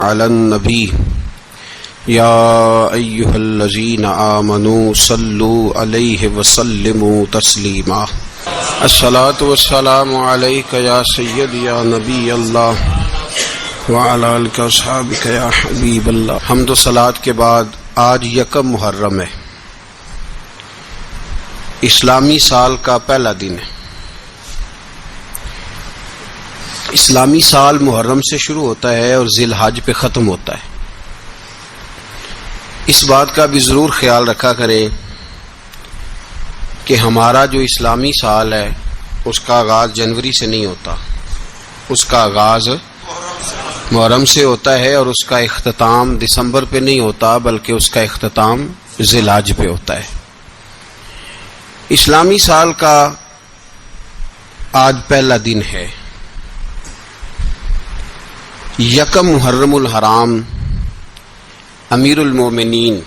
علی النبی یا ایہا الذین آمنوا صلوا علیہ وسلموا تسلیما الصلاۃ والسلام علیک یا سیدی یا نبی اللہ وعلی آلک واصحابک یا حبیب اللہ۔ حمد و صلوات کے بعد آج یکم محرم ہے، اسلامی سال کا پہلا دن ہے۔ اسلامی سال محرم سے شروع ہوتا ہے اور ذی الحج پہ ختم ہوتا ہے۔ اس بات کا بھی ضرور خیال رکھا کریں کہ ہمارا جو اسلامی سال ہے اس کا آغاز جنوری سے نہیں ہوتا، اس کا آغاز محرم سے ہوتا ہے اور اس کا اختتام دسمبر پہ نہیں ہوتا بلکہ اس کا اختتام ذی الحج پہ ہوتا ہے۔ اسلامی سال کا آج پہلا دن ہے، یکم محرم الحرام، امیر المومنین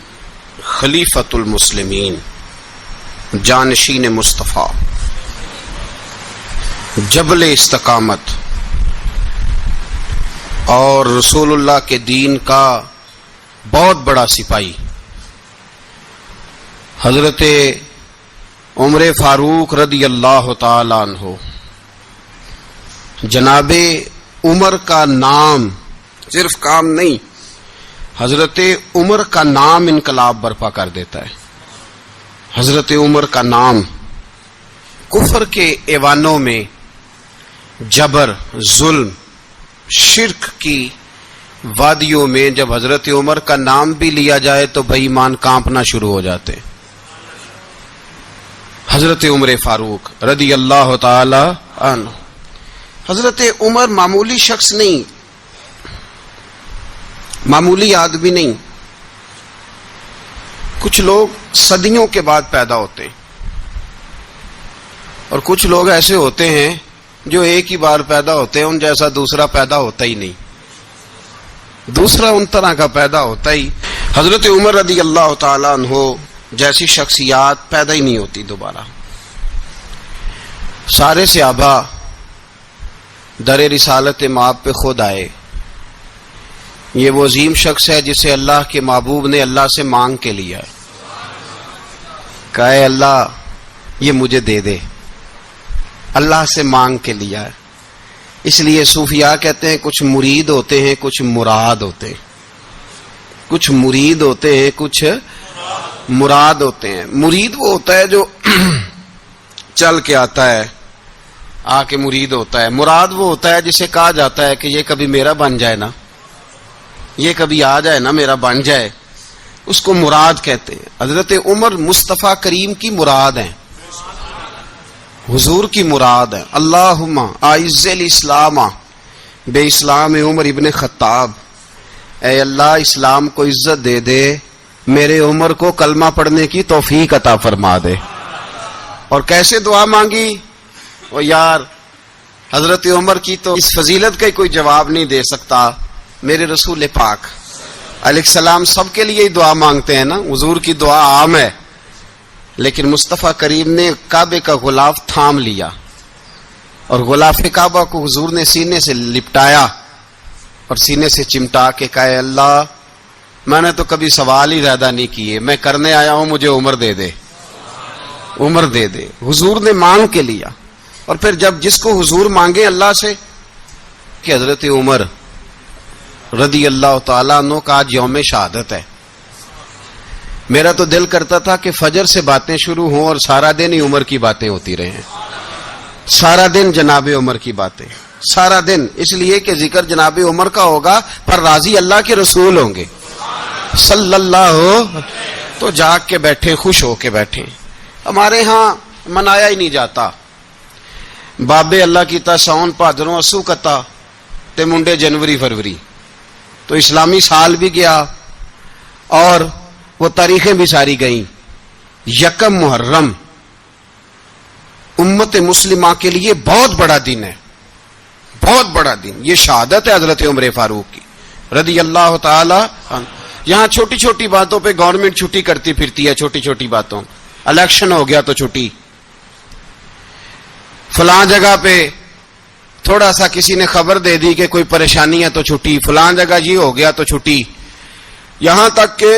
خلیفۃ المسلمین جانشین مصطفیٰ جبل استقامت اور رسول اللہ کے دین کا بہت بڑا سپاہی حضرت عمر فاروق رضی اللہ تعالی عنہ، جناب عمر کا نام صرف کام نہیں، حضرت عمر کا نام انقلاب برپا کر دیتا ہے۔ حضرت عمر کا نام کفر کے ایوانوں میں جبر، ظلم، شرک کی وادیوں میں جب حضرت عمر کا نام بھی لیا جائے تو بے ایمان کانپنا شروع ہو جاتے۔ حضرت عمر فاروق رضی اللہ تعالی عنہ، حضرت عمر معمولی شخص نہیں، معمولی آدمی نہیں۔ کچھ لوگ صدیوں کے بعد پیدا ہوتے ہیں اور کچھ لوگ ایسے ہوتے ہیں جو ایک ہی بار پیدا ہوتے ہیں، ان جیسا دوسرا پیدا ہوتا ہی نہیں، دوسرا ان طرح کا پیدا ہوتا ہی۔ حضرت عمر رضی اللہ تعالیٰ عنہ جیسی شخصیات پیدا ہی نہیں ہوتی دوبارہ۔ سارے صحابہ در رسالت مآب پہ خود آئے۔ یہ وہ عظیم شخص ہے جسے اللہ کے محبوب نے اللہ سے مانگ کے لیا ہے، کہا اے اللہ یہ مجھے دے دے، اللہ سے مانگ کے لیا ہے۔ اس لیے صوفیاء کہتے ہیں کچھ مرید ہوتے ہیں کچھ مراد ہوتے ہیں، کچھ مرید ہوتے ہیں کچھ مراد ہوتے ہیں۔ مرید وہ ہوتا ہے جو چل کے آتا ہے، آ کے مرید ہوتا ہے۔ مراد وہ ہوتا ہے جسے کہا جاتا ہے کہ یہ کبھی میرا بن جائے نا، یہ کبھی آ جائے نا، میرا بن جائے، اس کو مراد کہتے ہیں۔ حضرت عمر مصطفیٰ کریم کی مراد ہیں، حضور کی مراد ہے۔ اللہم اعز الاسلام بے اسلام عمر ابن خطاب، اے اللہ اسلام کو عزت دے دے، میرے عمر کو کلمہ پڑھنے کی توفیق عطا فرما دے۔ اور کیسے دعا مانگی؟ وہ یار حضرت عمر کی تو اس فضیلت کا کوئی جواب نہیں دے سکتا، میرے رسول پاک علیہ السلام سب کے لیے ہی دعا مانگتے ہیں نا، حضور کی دعا عام ہے، لیکن مصطفیٰ کریم نے کعبے کا غلاف تھام لیا اور غلاف کعبہ کو حضور نے سینے سے لپٹایا اور سینے سے چمٹا کے کہا اے اللہ میں نے تو کبھی سوال ہی زیادہ نہیں کیے، میں کرنے آیا ہوں، مجھے عمر دے دے، عمر دے دے۔ حضور نے مانگ کے لیا۔ اور پھر جب جس کو حضور مانگے اللہ سے، کہ حضرت عمر رضی اللہ تعالیٰ عنہ کا آج یوم شہادت ہے، میرا تو دل کرتا تھا کہ فجر سے باتیں شروع ہوں اور سارا دن ہی عمر کی باتیں ہوتی رہیں، سارا دن جناب عمر کی باتیں، سارا دن، اس لیے کہ ذکر جناب عمر کا ہوگا پر راضی اللہ کے رسول ہوں گے صلی اللہ، تو جاگ کے بیٹھے، خوش ہو کے بیٹھے۔ ہمارے ہاں منایا ہی نہیں جاتا، بابے اللہ کیتا ساؤن بھادروں اسو کتا تے منڈے جنوری فروری، تو اسلامی سال بھی گیا اور وہ تاریخیں بھی ساری گئیں۔ یکم محرم امت مسلمہ کے لیے بہت بڑا دن ہے، بہت بڑا دن۔ یہ شہادت ہے حضرت عمر فاروق کی رضی اللہ تعالی عنہ۔ یہاں چھوٹی چھوٹی باتوں پہ گورنمنٹ چھٹی کرتی پھرتی ہے، چھوٹی چھوٹی باتوں، الیکشن ہو گیا تو چھٹی، فلاں جگہ پہ تھوڑا سا کسی نے خبر دے دی کہ کوئی پریشانی ہے تو چھٹی، فلاں جگہ یہ ہو گیا تو چھٹی، یہاں تک کہ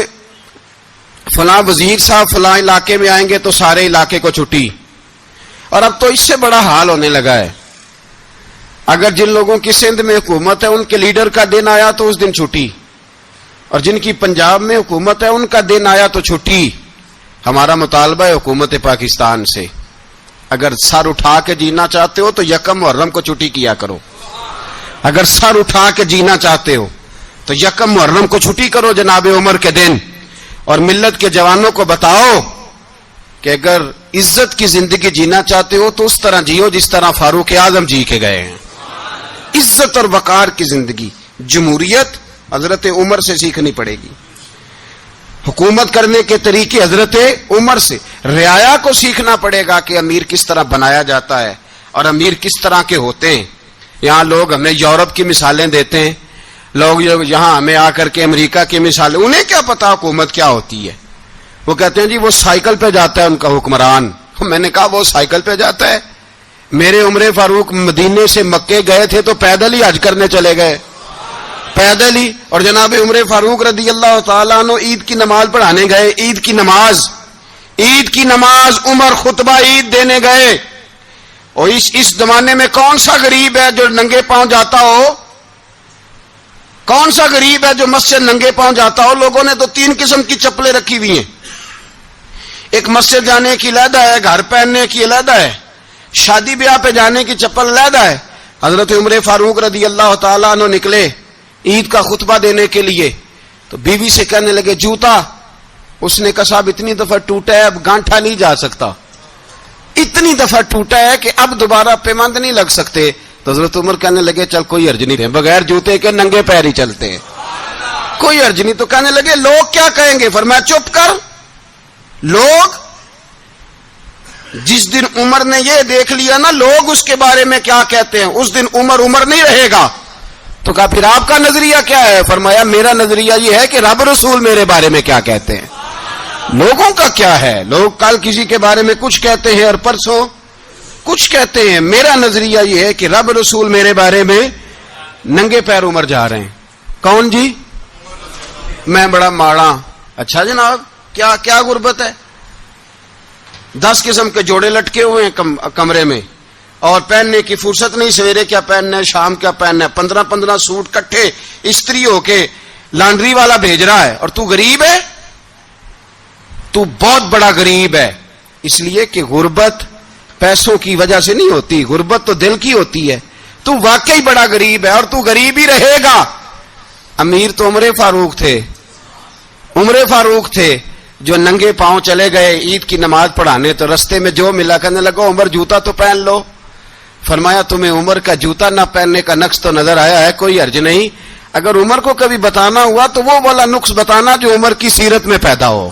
فلاں وزیر صاحب فلاں علاقے میں آئیں گے تو سارے علاقے کو چھٹی۔ اور اب تو اس سے بڑا حال ہونے لگا ہے، اگر جن لوگوں کی سندھ میں حکومت ہے ان کے لیڈر کا دن آیا تو اس دن چھٹی، اور جن کی پنجاب میں حکومت ہے ان کا دن آیا تو چھٹی۔ ہمارا مطالبہ ہے حکومت پاکستان سے، اگر سر اٹھا کے جینا چاہتے ہو تو یکم محرم کو چھٹی کیا کرو، اگر سر اٹھا کے جینا چاہتے ہو تو یکم محرم کو چھٹی کرو جناب عمر کے دن، اور ملت کے جوانوں کو بتاؤ کہ اگر عزت کی زندگی جینا چاہتے ہو تو اس طرح جیو جس طرح فاروق اعظم جی کے گئے ہیں، عزت اور وقار کی زندگی۔ جمہوریت حضرت عمر سے سیکھنی پڑے گی، حکومت کرنے کے طریقے حضرت عمر سے، رعایا کو سیکھنا پڑے گا کہ امیر کس طرح بنایا جاتا ہے اور امیر کس طرح کے ہوتے ہیں۔ یہاں لوگ ہمیں یورپ کی مثالیں دیتے ہیں، لوگ یہاں ہمیں آ کر کے امریکہ کی مثالیں، انہیں کیا پتا حکومت کیا ہوتی ہے؟ وہ کہتے ہیں جی وہ سائیکل پہ جاتا ہے ان کا حکمران۔ میں نے کہا وہ سائیکل پہ جاتا ہے؟ میرے عمر فاروق مدینے سے مکے گئے تھے تو پیدل ہی حج کرنے چلے گئے، پیدل ہی، اور جناب عمر فاروق رضی اللہ تعالیٰ عنہ عید کی نماز پڑھانے گئے، عید کی نماز عمر خطبہ عید دینے گئے۔ اور اس زمانے میں کون سا غریب ہے جو ننگے پاؤں جاتا ہو؟ کون سا غریب ہے جو مسجد ننگے پاؤں جاتا ہو؟ لوگوں نے تو 3 قسم کی چپلیں رکھی ہوئی ہیں، ایک مسجد جانے کی علیحدہ ہے، گھر پہننے کی علیحدہ ہے، شادی بیاہ پہ جانے کی چپل علیحدہ ہے۔ حضرت عمر فاروق رضی اللہ تعالیٰ عنہ نکلے عید کا خطبہ دینے کے لیے تو بیوی سے کہنے لگے جوتا، اس نے کہا صاحب اتنی دفعہ ٹوٹا ہے اب گانٹھا نہیں جا سکتا، اتنی دفعہ ٹوٹا ہے کہ اب دوبارہ پیمند نہیں لگ سکتے۔ تو حضرت عمر کہنے لگے چل کوئی حرج نہیں ہے، بغیر جوتے کے ننگے پیر ہی چلتے ہیں، کوئی حرج نہیں۔ تو کہنے لگے لوگ کیا کہیں گے؟ فرمایا چپ کر، لوگ جس دن عمر نے یہ دیکھ لیا نا لوگ اس کے بارے میں کیا کہتے ہیں، اس دن عمر نہیں رہے گا۔ تو کہا پھر آپ کا نظریہ کیا ہے؟ فرمایا میرا نظریہ یہ ہے کہ رب رسول میرے بارے میں کیا کہتے ہیں، لوگوں کا کیا ہے؟ لوگ کل کسی کے بارے میں کچھ کہتے ہیں اور پرسوں کچھ کہتے ہیں، میرا نظریہ یہ ہے کہ رب رسول میرے بارے میں ننگے پیر عمر جا رہے ہیں۔ کون جی؟ میں بڑا ماڑا۔ اچھا جناب کیا غربت ہے؟ 10 قسم کے جوڑے لٹکے ہوئے ہیں کمرے میں اور پہننے کی فرصت نہیں، سویرے کیا پہننا ہے شام کیا پہننا ہے، 15 سوٹ کٹھے استری ہو کے لانڈری والا بھیج رہا ہے، اور تو غریب ہے، تو بہت بڑا غریب ہے۔ اس لیے کہ غربت پیسوں کی وجہ سے نہیں ہوتی، غربت تو دل کی ہوتی ہے۔ تو واقعی بڑا غریب ہے اور تو غریب ہی رہے گا۔ امیر تو عمر فاروق تھے جو ننگے پاؤں چلے گئے عید کی نماز پڑھانے، تو رستے میں جو ملا کہنے لگا عمر جوتا تو پہن لو۔ فرمایا تمہیں عمر کا جوتا نہ پہننے کا نقص تو نظر آیا ہے، کوئی حرج نہیں، اگر عمر کو کبھی بتانا ہوا تو وہ والا نقص بتانا جو عمر کی سیرت میں پیدا ہو،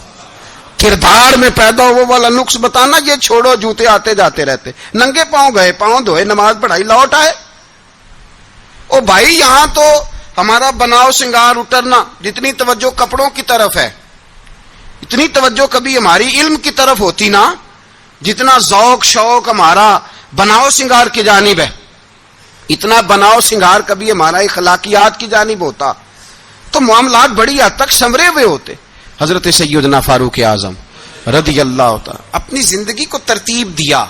کردار میں پیدا ہو، وہ والا نقص بتانا، یہ چھوڑو جوتے آتے جاتے رہتے۔ ننگے پاؤں گئے، پاؤں دھوئے، نماز پڑھائی، لوٹ آئے۔ او بھائی یہاں تو ہمارا بناؤ سنگار اٹرنا، جتنی توجہ کپڑوں کی طرف ہے اتنی توجہ کبھی ہماری علم کی طرف ہوتی نا، جتنا ذوق شوق ہمارا بناؤ سنگار کی جانب ہے، اتنا بناؤ سنگار کبھی ہمارا اخلاقیات کی جانب ہوتا تو معاملات بڑی حد تک سنورے ہوئے ہوتے۔ حضرت سیدنا فاروق اعظم رضی اللہ تعالی اپنی زندگی کو ترتیب دیا،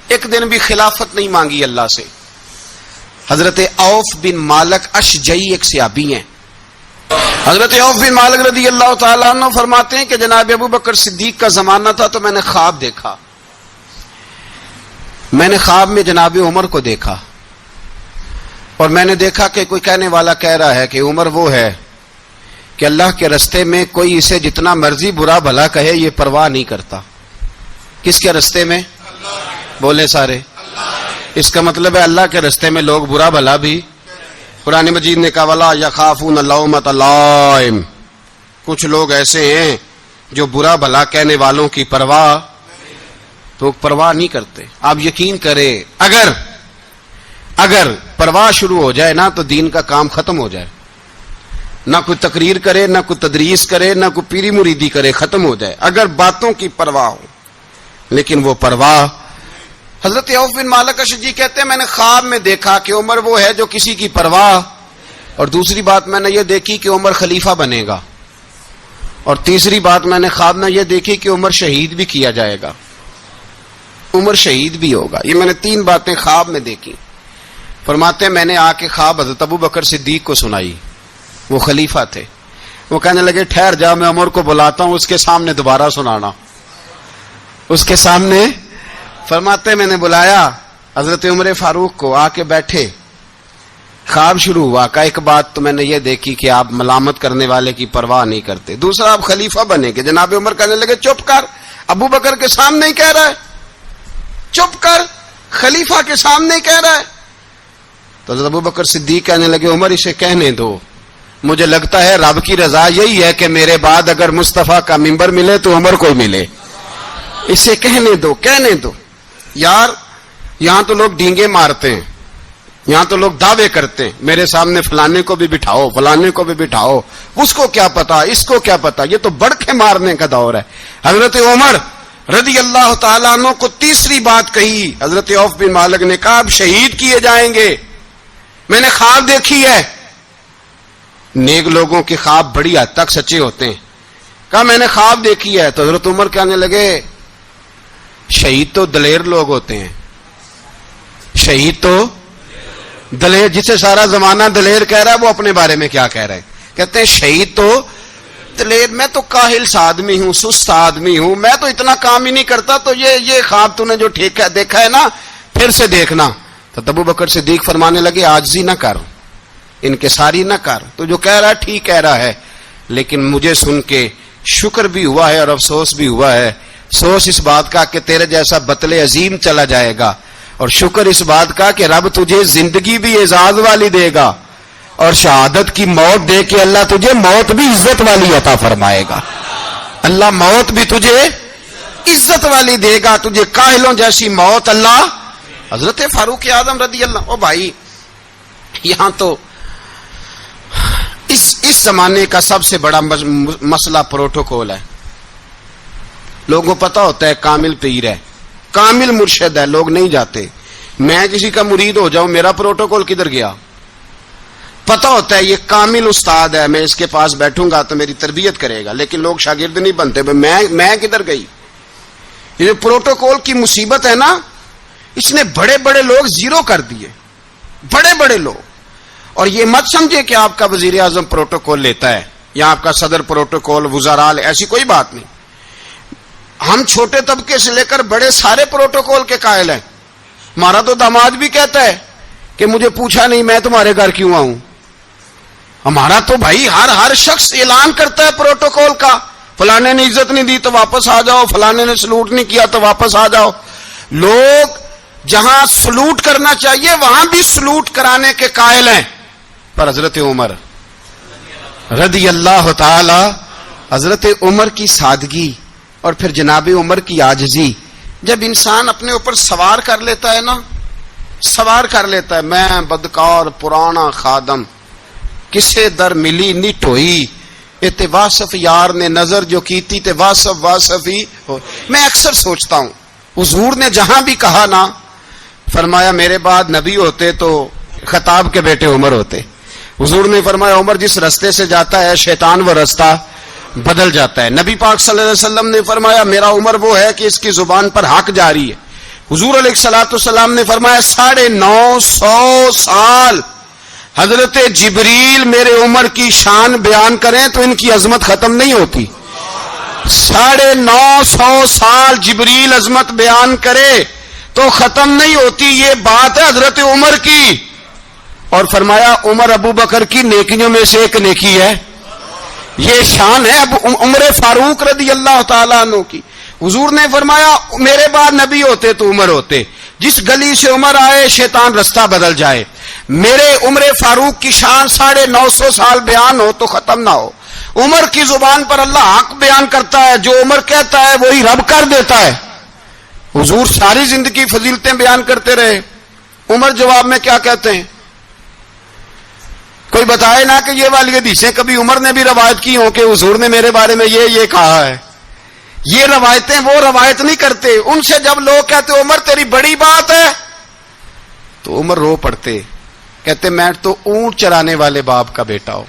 ایک دن بھی خلافت نہیں مانگی اللہ سے۔ حضرت عوف بن مالک اشجعی ایک صحابی ہیں، حضرت عوف بن مالک رضی اللہ تعالیٰ عنہ فرماتے ہیں کہ جناب ابو بکر صدیق کا زمانہ تھا تو میں نے خواب دیکھا، میں نے خواب میں جناب عمر کو دیکھا، اور میں نے دیکھا کہ کوئی کہنے والا کہہ رہا ہے کہ عمر وہ ہے کہ اللہ کے رستے میں کوئی اسے جتنا مرضی برا بھلا کہے یہ پرواہ نہیں کرتا۔ کس کے رستے میں؟ بولے سارے۔ اس کا مطلب ہے اللہ کے رستے میں لوگ برا بھلا بھی، قرآن مجید نے کہا وَلَا يَخَافُونَ لَوْمَةَ لَائِمٍ، کچھ لوگ ایسے ہیں جو برا بھلا کہنے والوں کی پرواہ نہیں کرتے۔ آپ یقین کرے اگر پرواہ شروع ہو جائے نا تو دین کا کام ختم ہو جائے، نہ کوئی تقریر کرے، نہ کوئی تدریس کرے، نہ کوئی پیری مریدی کرے، ختم ہو جائے اگر باتوں کی پرواہ ہو۔ لیکن وہ پرواہ حضرت عوف بن مالک اشجعی کہتے ہیں میں نے خواب میں دیکھا کہ عمر وہ ہے جو کسی کی پرواہ، اور دوسری بات میں نے یہ دیکھی کہ عمر خلیفہ بنے گا، اور تیسری بات میں نے خواب میں یہ دیکھی کہ عمر شہید بھی کیا جائے گا، عمر شہید بھی ہوگا۔ یہ میں نے 3 باتیں خواب میں دیکھی۔ فرماتے ہیں میں نے آ کے خواب حضرت ابو بکر صدیق کو سنائی، وہ خلیفہ تھے۔ وہ کہنے لگے ٹھہر جا، میں عمر کو بلاتا ہوں، اس کے سامنے دوبارہ سنانا، اس کے سامنے۔ فرماتے ہیں میں نے بلایا حضرت عمر فاروق کو، آ کے بیٹھے، خواب شروع ہوا۔ کہ ایک بات تو میں نے یہ دیکھی کہ آپ ملامت کرنے والے کی پرواہ نہیں کرتے، دوسرا آپ خلیفہ بنے گے۔ جناب عمر کہنے لگے چپ کر، ابو بکر کے سامنے ہی کہہ رہا ہے، چپ کر، خلیفہ کے سامنے ہی کہہ رہا ہے۔ تو حضرت ابو بکر صدیق کہنے لگے عمر اسے کہنے دو، مجھے لگتا ہے رب کی رضا یہی ہے کہ میرے بعد اگر مصطفیٰ کا منبر ملے تو عمر کو ملے، اسے کہنے دو، کہنے دو۔ یار یہاں تو لوگ ڈینگے مارتے ہیں، یہاں تو لوگ دعوے کرتے ہیں میرے سامنے فلانے کو بھی بٹھاؤ، فلانے کو بھی بٹھاؤ، اس کو کیا پتا، اس کو کیا پتا، یہ تو بڑکے مارنے کا دور ہے۔ حضرت عمر رضی اللہ تعالیٰ عنہ کو تیسری بات کہی۔ حضرت عوف بن مالک نے کہا اب شہید کیے جائیں گے، میں نے خواب دیکھی ہے۔ نیک لوگوں کے خواب بڑی حد تک سچے ہوتے ہیں۔ کہا میں نے خواب دیکھی ہے۔ تو حضرت عمر کہنے لگے شہید تو دلیر لوگ ہوتے ہیں، شہید تو دلیر، جسے سارا زمانہ دلیر کہہ رہا ہے وہ اپنے بارے میں کیا کہہ رہے ہیں؟ کہتے ہیں شہید تو دلیر، میں تو کاہل سا آدمی ہوں، سست آدمی ہوں، میں تو اتنا کام ہی نہیں کرتا، تو یہ خواب تو نے جو دیکھا ہے نا پھر سے دیکھنا۔ تو ابو بکر صدیق فرمانے لگے عاجزی نہ کر، انکساری نہ کر، تو جو کہہ رہا ہے ٹھیک کہہ رہا ہے، لیکن مجھے سن کے شکر بھی ہوا ہے اور افسوس بھی ہوا ہے۔ افسوس اس بات کا کہ تیرے جیسا بطل عظیم چلا جائے گا، اور شکر اس بات کا کہ رب تجھے زندگی بھی اعزاز والی دے گا، اور شہادت کی موت دے کے اللہ تجھے موت بھی عزت والی عطا فرمائے گا۔ اللہ موت بھی تجھے عزت والی دے گا، تجھے کاہلوں جیسی موت اللہ۔ حضرت فاروق اعظم رضی اللہ، او بھائی یہاں تو اس زمانے کا سب سے بڑا مسئلہ پروٹوکول ہے۔ لوگوں کو پتا ہوتا ہے کامل پیر ہے، کامل مرشد ہے، لوگ نہیں جاتے۔ میں کسی کا مرید ہو جاؤں، میرا پروٹوکول کدھر گیا؟ پتا ہوتا ہے یہ کامل استاد ہے، میں اس کے پاس بیٹھوں گا تو میری تربیت کرے گا، لیکن لوگ شاگرد نہیں بنتے۔ میں کدھر گئی؟ یہ جو پروٹوکول کی مصیبت ہے نا، اس نے بڑے بڑے لوگ زیرو کر دیے، بڑے بڑے لوگ۔ اور یہ مت سمجھے کہ آپ کا وزیر اعظم پروٹوکول لیتا ہے یا آپ کا صدر پروٹوکول، وزراء، ایسی کوئی بات نہیں۔ ہم چھوٹے طبقے سے لے کر بڑے سارے پروٹوکول کے قائل ہیں۔ ہمارا تو داماد بھی کہتا ہے کہ مجھے پوچھا نہیں میں تمہارے گھر کیوں آؤں۔ ہمارا تو بھائی ہر شخص اعلان کرتا ہے پروٹوکول کا، فلانے نے عزت نہیں دی تو واپس آ جاؤ، فلانے نے سلوٹ نہیں کیا تو واپس آ جاؤ۔ لوگ جہاں سلوٹ کرنا چاہیے وہاں بھی سلوٹ کرانے کے قائل ہیں۔ پر حضرت عمر رضی اللہ تعالی، حضرت عمر کی سادگی اور پھر جناب عمر کی عاجزی، جب انسان اپنے اوپر سوار کر لیتا ہے نا، سوار کر لیتا ہے، میں بدکار پرانا خادم، کسے در ملی نٹ ہوئی، تے واصف یار نے نظر جو کی تھی تے واصف ہی ہو۔ میں اکثر سوچتا ہوں حضور نے جہاں بھی کہا نا، فرمایا میرے بعد نبی ہوتے تو خطاب کے بیٹے عمر ہوتے۔ حضور نے فرمایا عمر جس رستے سے جاتا ہے شیطان وہ رستہ بدل جاتا ہے۔ نبی پاک صلی اللہ علیہ وسلم نے فرمایا میرا عمر وہ ہے کہ اس کی زبان پر حق جاری ہے۔ حضور علیہ الصلوۃ والسلام نے فرمایا 950 سال حضرت جبریل میرے عمر کی شان بیان کریں تو ان کی عظمت ختم نہیں ہوتی۔ 950 سال جبریل عظمت بیان کرے تو ختم نہیں ہوتی۔ یہ بات ہے حضرت عمر کی، اور فرمایا عمر ابو بکر کی نیکیوں میں سے ایک نیکی ہے، یہ شان ہے اب عمر فاروق رضی اللہ تعالیٰ عنہ کی۔ حضور نے فرمایا میرے بعد نبی ہوتے تو عمر ہوتے، جس گلی سے عمر آئے شیطان رستہ بدل جائے۔ میرے عمر فاروق کی شان 950 سال بیان ہو تو ختم نہ ہو۔ عمر کی زبان پر اللہ حق بیان کرتا ہے، جو عمر کہتا ہے وہی رب کر دیتا ہے۔ حضور ساری زندگی فضیلتیں بیان کرتے رہے، عمر جواب میں کیا کہتے ہیں؟ کوئی بتائے نا کہ یہ والی حدیثیں کبھی عمر نے بھی روایت کی ہوں کہ حضور نے میرے بارے میں یہ کہا ہے۔ یہ روایتیں وہ روایت نہیں کرتے. ان سے جب لوگ کہتے عمر تیری بڑی بات ہے تو عمر رو پڑتے, کہتے میں تو اونٹ چرانے والے باپ کا بیٹا ہوں,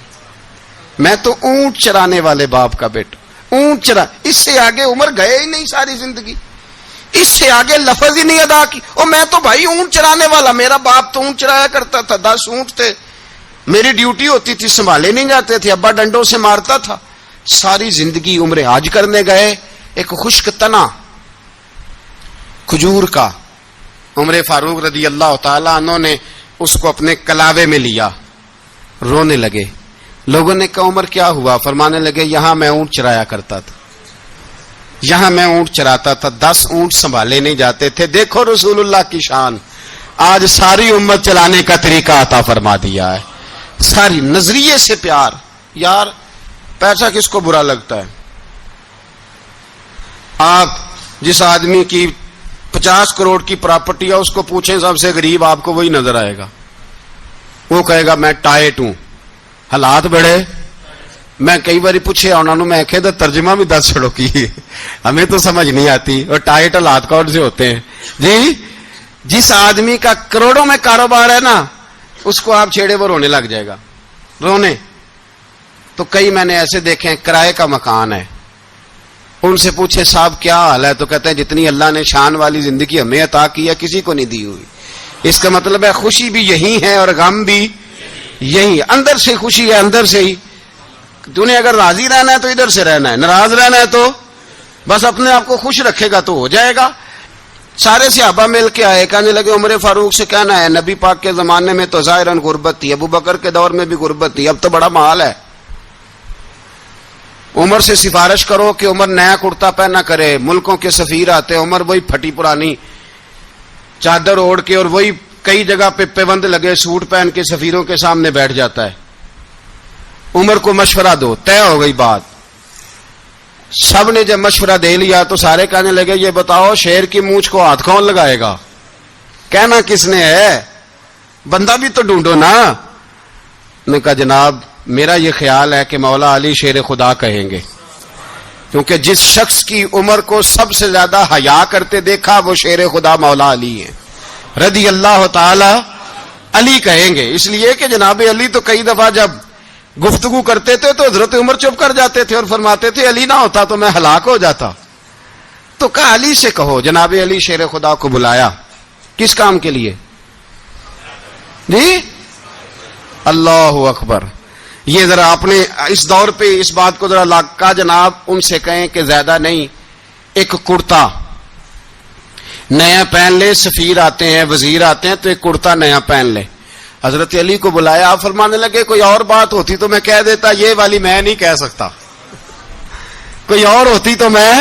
میں تو اونٹ چرانے والے باپ کا بیٹا, اونٹ چرا. اس سے آگے عمر گئے ہی نہیں ساری زندگی, اس سے آگے لفظ ہی نہیں ادا کی. اور میں تو بھائی اونٹ چرانے والا, میرا باپ تو اونٹ چرایا کرتا تھا, 10 اونٹ تھے, میری ڈیوٹی ہوتی تھی, سنبھالے نہیں جاتے تھے, ابا ڈنڈوں سے مارتا تھا. ساری زندگی عمر حج کرنے گئے, ایک خشک تنا کھجور کا عمر فاروق رضی اللہ تعالی عنہ نے اس کو اپنے کلاوے میں لیا, رونے لگے. لوگوں نے کہا عمر کیا ہوا؟ فرمانے لگے یہاں میں اونٹ چرایا کرتا تھا, یہاں میں اونٹ چراتا تھا, 10 اونٹ سنبھالے نہیں جاتے تھے. دیکھو رسول اللہ کی شان, آج ساری امت چلانے کا طریقہ عطا فرما دیا ہے. ساری نظریے سے پیار. یار پیسہ کس کو برا لگتا ہے؟ آپ جس آدمی کی 50 کروڑ کی پراپرٹی ہے اس کو پوچھیں سب سے غریب, آپ کو وہی نظر آئے گا. وہ کہے گا میں ٹائٹ ہوں, حالات بڑے. میں کئی بار پوچھے انہوں نے, میں کہ ترجمہ بھی 10 چھڑوں کی, ہمیں تو سمجھ نہیں آتی. اور ٹائٹ حالات کون سے ہوتے ہیں جی؟ جس آدمی کا کروڑوں میں کاروبار ہے نا, اس کو آپ چھیڑے وہ رونے لگ جائے گا, رونے. تو کئی میں نے ایسے دیکھے ہیں کرائے کا مکان ہے, ان سے پوچھے صاحب کیا حال ہے, تو کہتے ہیں جتنی اللہ نے شان والی زندگی ہمیں عطا کی ہے کسی کو نہیں دی ہوئی. اس کا مطلب ہے خوشی بھی یہی ہے اور غم بھی یہی. اندر سے خوشی ہے, اندر سے ہی. تو نے اگر راضی رہنا ہے تو ادھر سے رہنا ہے, ناراض رہنا ہے تو بس اپنے آپ کو خوش رکھے گا تو ہو جائے گا. سارے صحابہ مل کے آئے, کہنے لگے عمر فاروق سے کہنا ہے نبی پاک کے زمانے میں تو ظاہراً غربت تھی, ابو بکر کے دور میں بھی غربت تھی, اب تو بڑا مال ہے. عمر سے سفارش کرو کہ عمر نیا کرتا پہنا کرے. ملکوں کے سفیر آتے, عمر وہی پھٹی پرانی چادر اوڑھ کے اور وہی کئی جگہ پہ پیوند لگے سوٹ پہن کے سفیروں کے سامنے بیٹھ جاتا ہے. عمر کو مشورہ دو, طے ہو گئی بات. سب نے جب مشورہ دے لیا تو سارے کہنے لگے یہ بتاؤ شیر کی مونچھ کو ہاتھ کون لگائے گا؟ کہنا کس نے ہے, بندہ بھی تو ڈھونڈو نا. نے کہا جناب میرا یہ خیال ہے کہ مولا علی شیر خدا کہیں گے, کیونکہ جس شخص کی عمر کو سب سے زیادہ حیا کرتے دیکھا وہ شیر خدا مولا علی ہیں رضی اللہ تعالی. علی کہیں گے اس لیے کہ جناب علی تو کئی دفعہ جب گفتگو کرتے تھے تو حضرت عمر چپ کر جاتے تھے اور فرماتے تھے علی نہ ہوتا تو میں ہلاک ہو جاتا. تو کہا علی سے کہو. جناب علی شیر خدا کو بلایا, کس کام کے لیے جی؟ اللہ اکبر. یہ ذرا آپ نے اس دور پہ اس بات کو ذرا لاکا جناب ان سے کہیں کہ زیادہ نہیں, ایک کرتا نیا پہن لے. سفیر آتے ہیں, وزیر آتے ہیں تو ایک کرتا نیا پہن لے. حضرت علی کو بلایا, آپ فرمانے لگے کوئی اور بات ہوتی تو میں کہہ دیتا, یہ والی میں نہیں کہہ سکتا. کوئی اور ہوتی تو میں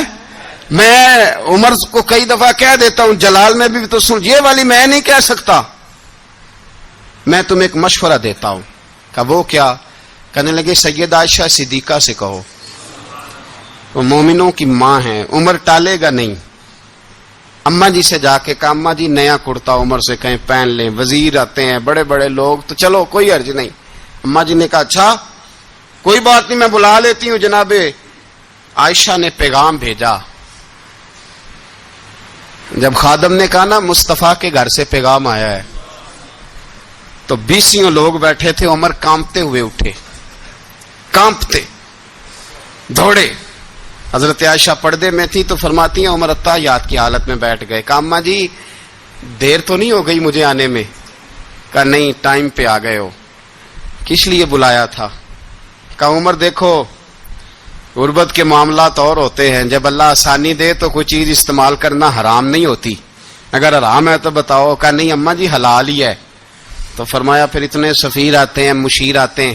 عمر کو کئی دفعہ کہہ دیتا ہوں, جلال میں بھی تو سن, یہ والی میں نہیں کہہ سکتا. میں تمہیں ایک مشورہ دیتا ہوں. کہ وہ کیا؟ کہنے لگے سیدہ عائشہ صدیقہ سے کہو, وہ مومنوں کی ماں ہیں, عمر ٹالے گا نہیں. اماں جی سے جا کے کہا اماں جی نیا کرتا عمر سے کہیں پہن لیں, وزیر آتے ہیں بڑے بڑے لوگ تو چلو کوئی حرج نہیں. اماں جی نے کہا اچھا کوئی بات نہیں میں بلا لیتی ہوں. جناب عائشہ نے پیغام بھیجا. جب خادم نے کہا نا مصطفیٰ کے گھر سے پیغام آیا ہے, تو 20 لوگ بیٹھے تھے. عمر کانپتے ہوئے اٹھے, کانپتے دوڑے. حضرت عائشہ پردے میں تھی تو فرماتی ہیں عمر اتحیات کی حالت میں بیٹھ گئے. کہا اماں جی دیر تو نہیں ہو گئی مجھے آنے میں؟ کہا نہیں ٹائم پہ آ گئے ہو. کس لیے بلایا تھا؟ کہا عمر دیکھو غربت کے معاملات اور ہوتے ہیں, جب اللہ آسانی دے تو کوئی چیز استعمال کرنا حرام نہیں ہوتی, اگر حرام ہے تو بتاؤ. کہا نہیں اماں جی حلال ہی ہے. تو فرمایا پھر اتنے سفیر آتے ہیں, مشیر آتے ہیں,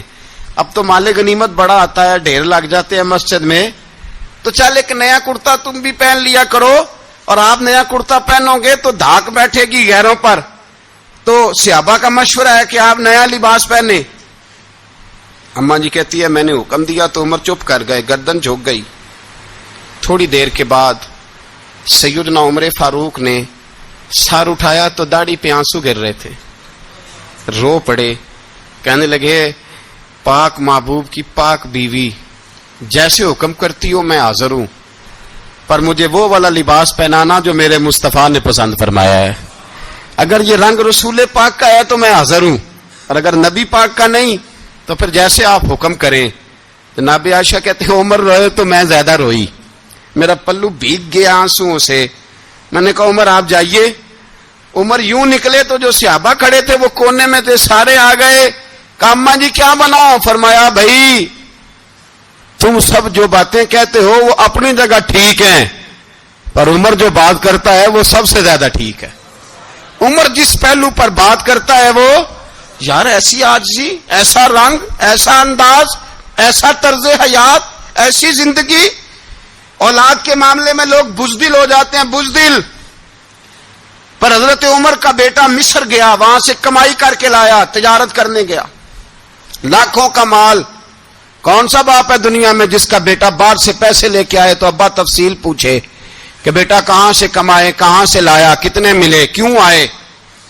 اب تو مال غنیمت بڑا آتا ہے, ڈھیر لگ جاتے ہیں مسجد میں, تو چل ایک نیا کرتا تم بھی پہن لیا کرو. اور آپ نیا کرتا پہنو گے تو دھاک بیٹھے گی غیروں پر. تو صحابہ کا مشورہ ہے کہ آپ نیا لباس پہنے. اماں جی کہتی ہے میں نے حکم دیا تو عمر چپ کر گئے, گردن جھک گئی. تھوڑی دیر کے بعد سیدنا عمر فاروق نے سر اٹھایا تو داڑھی پہ آنسو گر رہے تھے, رو پڑے. کہنے لگے پاک محبوب کی پاک بیوی جیسے حکم کرتی ہو میں حاضر ہوں. پر مجھے وہ والا لباس پہنانا جو میرے مصطفیٰ نے پسند فرمایا ہے. اگر یہ رنگ رسول پاک کا ہے تو میں حاضر ہوں، اور اگر نبی پاک کا نہیں تو پھر جیسے آپ حکم کریں. جناب عائشہ کہتے ہیں عمر روئے تو میں زیادہ روئی، میرا پلو بھیگ گیا آنسوؤں سے. میں نے کہا عمر آپ جائیے. عمر یوں نکلے تو جو صحابہ کھڑے تھے وہ کونے میں تھے، سارے آ گئے. کہا اماں جی کیا بناؤ؟ فرمایا بھائی تم سب جو باتیں کہتے ہو وہ اپنی جگہ ٹھیک ہیں، پر عمر جو بات کرتا ہے وہ سب سے زیادہ ٹھیک ہے. عمر جس پہلو پر بات کرتا ہے وہ، یار ایسی عاجزی، ایسا رنگ، ایسا انداز، ایسا طرز حیات، ایسی زندگی. اولاد کے معاملے میں لوگ بزدل ہو جاتے ہیں، بزدل. پر حضرت عمر کا بیٹا مصر گیا، وہاں سے کمائی کر کے لایا، تجارت کرنے گیا، لاکھوں کا مال. کون سا باپ ہے دنیا میں جس کا بیٹا باہر سے پیسے لے کے آئے تو ابا تفصیل پوچھے کہ بیٹا کہاں سے کمائے، کہاں سے لایا، کتنے ملے، کیوں آئے؟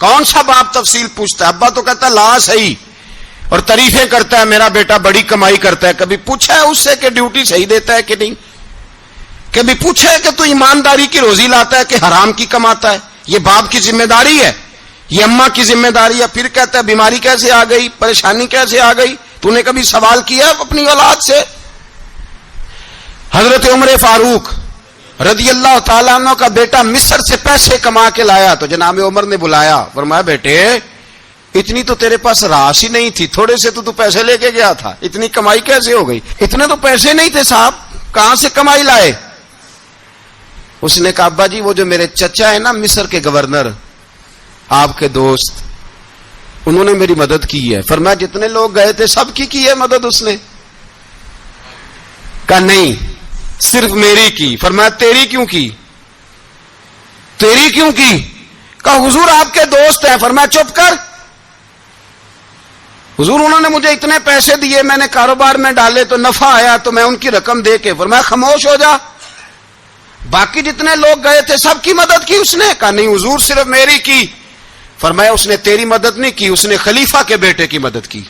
کون سا باپ تفصیل پوچھتا ہے؟ ابا تو کہتا ہے لا صحیح، اور تعریفیں کرتا ہے میرا بیٹا بڑی کمائی کرتا ہے. کبھی پوچھا ہے اس سے کہ ڈیوٹی صحیح دیتا ہے کہ نہیں؟ کبھی پوچھا ہے کہ تو ایمانداری کی روزی لاتا ہے کہ حرام کی کماتا ہے؟ یہ باپ کی ذمہ داری ہے، یہ اماں کی ذمہ داری ہے. پھر کہتا ہے بیماری کیسے آ گئی، پریشانی کیسے آ گئی؟ تو نے کبھی سوال کیا اپنی اولاد سے؟ حضرت عمر فاروق رضی اللہ تعالیٰ عنہ کا بیٹا مصر سے پیسے کما کے لایا تو جناب عمر نے بلایا، فرمایا بیٹے اتنی تو تیرے پاس راس ہی نہیں تھی، تھوڑے سے تو پیسے لے کے گیا تھا، اتنی کمائی کیسے ہو گئی؟ اتنے تو پیسے نہیں تھے صاحب، کہاں سے کمائی لائے؟ اس نے کہا ابا جی وہ جو میرے چچا ہے نا مصر کے گورنر، آپ کے دوست، انہوں نے میری مدد کی ہے. فرمایا جتنے لوگ گئے تھے سب کی ہے مدد اس نے؟ کہا نہیں صرف میری کی. فرمایا تیری کیوں کی؟ تیری کیوں کی؟ کہا حضور آپ کے دوست ہیں. فرمایا چپ کر، حضور انہوں نے مجھے اتنے پیسے دیے، میں نے کاروبار میں ڈالے تو نفع آیا تو میں ان کی رقم دے کے. فرمایا خاموش ہو جا، باقی جتنے لوگ گئے تھے سب کی مدد کی اس نے؟ کہا نہیں حضور صرف میری کی. فرمایا اس نے تیری مدد نہیں کی، اس نے خلیفہ کے بیٹے کی مدد کی،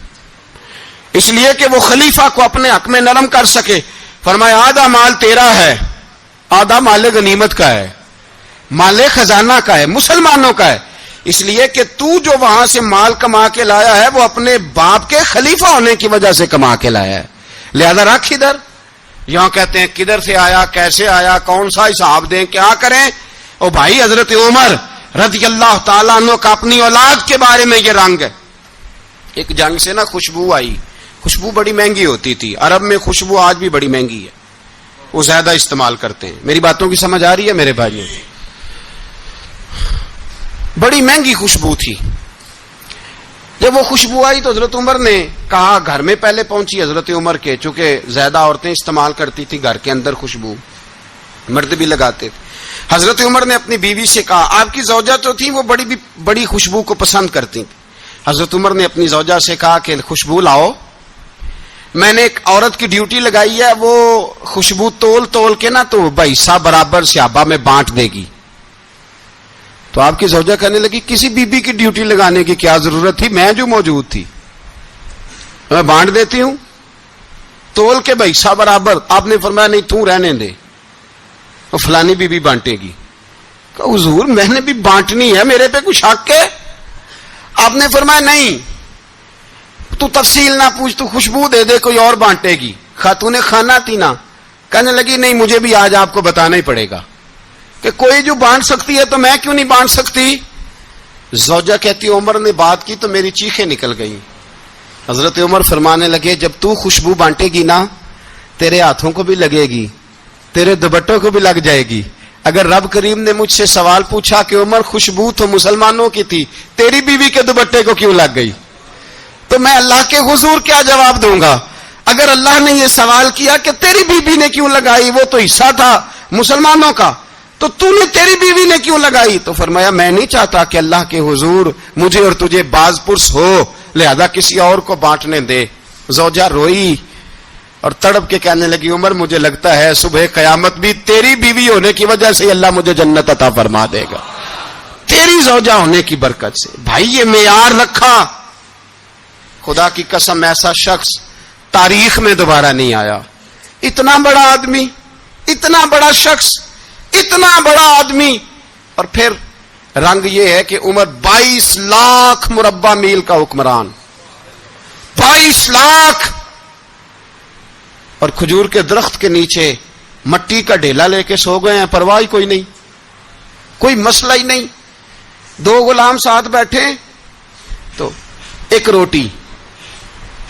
اس لیے کہ وہ خلیفہ کو اپنے حق میں نرم کر سکے. فرمایا آدھا مال تیرا ہے، آدھا مال غنیمت کا ہے، مال خزانہ کا ہے، مسلمانوں کا ہے، اس لیے کہ تو جو وہاں سے مال کما کے لایا ہے وہ اپنے باپ کے خلیفہ ہونے کی وجہ سے کما کے لایا ہے، لہذا رکھ ادھر. یہاں کہتے ہیں کدھر سے آیا، کیسے آیا، کون سا حساب دیں، کیا کریں؟ او بھائی حضرت عمر رضی اللہ تعالیٰ عنہ کا اپنی اولاد کے بارے میں یہ رنگ ہے. ایک جنگ سے نا خوشبو آئی، خوشبو بڑی مہنگی ہوتی تھی، عرب میں خوشبو آج بھی بڑی مہنگی ہے، وہ زیادہ استعمال کرتے ہیں. میری باتوں کی سمجھ آ رہی ہے میرے بھائیوں؟ بڑی مہنگی خوشبو تھی. جب وہ خوشبو آئی تو حضرت عمر نے کہا، گھر میں پہلے پہنچی حضرت عمر کے، چونکہ زیادہ عورتیں استعمال کرتی تھی گھر کے اندر خوشبو، مرد بھی لگاتے تھے. حضرت عمر نے اپنی بیوی سے کہا، آپ کی زوجہ تو تھی وہ بڑی خوشبو کو پسند کرتی تھی. حضرت عمر نے اپنی زوجہ سے کہا کہ خوشبو لاؤ، میں نے ایک عورت کی ڈیوٹی لگائی ہے، وہ خوشبو تول کے نا تو حصہ برابر صحابہ میں بانٹ دے گی. تو آپ کی زوجہ کہنے لگی کسی بی بی کی ڈیوٹی لگانے کی کیا ضرورت تھی، میں جو موجود تھی میں بانٹ دیتی ہوں تول کے حصہ برابر. آپ نے فرمایا نہیں تو رہنے دے، وہ فلانی بی بی بانٹے گی. کہ حضور میں نے بھی بانٹنی ہے، میرے پہ کچھ حق ہے؟ آپ نے فرمایا نہیں، تو تفصیل نہ پوچھ، تو خوشبو دے دے، کوئی اور بانٹے گی. خاتون خانہ تھی نا، کہنے لگی نہیں مجھے بھی آج آپ کو بتانا ہی پڑے گا کہ کوئی جو بانٹ سکتی ہے تو میں کیوں نہیں بانٹ سکتی. زوجہ کہتی عمر نے بات کی تو میری چیخیں نکل گئیں. حضرت عمر فرمانے لگے جب تو خوشبو بانٹے گی نا تیرے ہاتھوں کو بھی لگے گی، تیرے دوپٹوں کو بھی لگ جائے گی. اگر رب کریم نے مجھ سے سوال پوچھا کہ عمر خوشبو تو مسلمانوں کی تھی، تیری بیوی کے دوپٹے کو کیوں لگ گئی، تو میں اللہ کے حضور کیا جواب دوں گا؟ اگر اللہ نے یہ سوال کیا کہ تیری بیوی نے کیوں لگائی، وہ تو حصہ تھا مسلمانوں کا، تو نے تیری بیوی نے کیوں لگائی؟ تو فرمایا میں نہیں چاہتا کہ اللہ کے حضور مجھے اور تجھے باز پرس ہو، لہذا کسی اور کو بانٹنے دے. زوجہ روئی اور تڑپ کے کہنے لگی عمر مجھے لگتا ہے صبح قیامت بھی تیری بیوی ہونے کی وجہ سے اللہ مجھے جنت عطا فرما دے گا، تیری زوجہ ہونے کی برکت سے. بھائی یہ معیار رکھا، خدا کی قسم ایسا شخص تاریخ میں دوبارہ نہیں آیا. اتنا بڑا آدمی، اتنا بڑا شخص اتنا بڑا آدمی. اور پھر رنگ یہ ہے کہ عمر 22 لاکھ مربع میل کا حکمران, 22 لاکھ, اور کھجور کے درخت کے نیچے مٹی کا ڈھیلا لے کے سو گئے ہیں, پرواہ کوئی نہیں, کوئی مسئلہ ہی نہیں. 2 غلام ساتھ بیٹھے تو ایک روٹی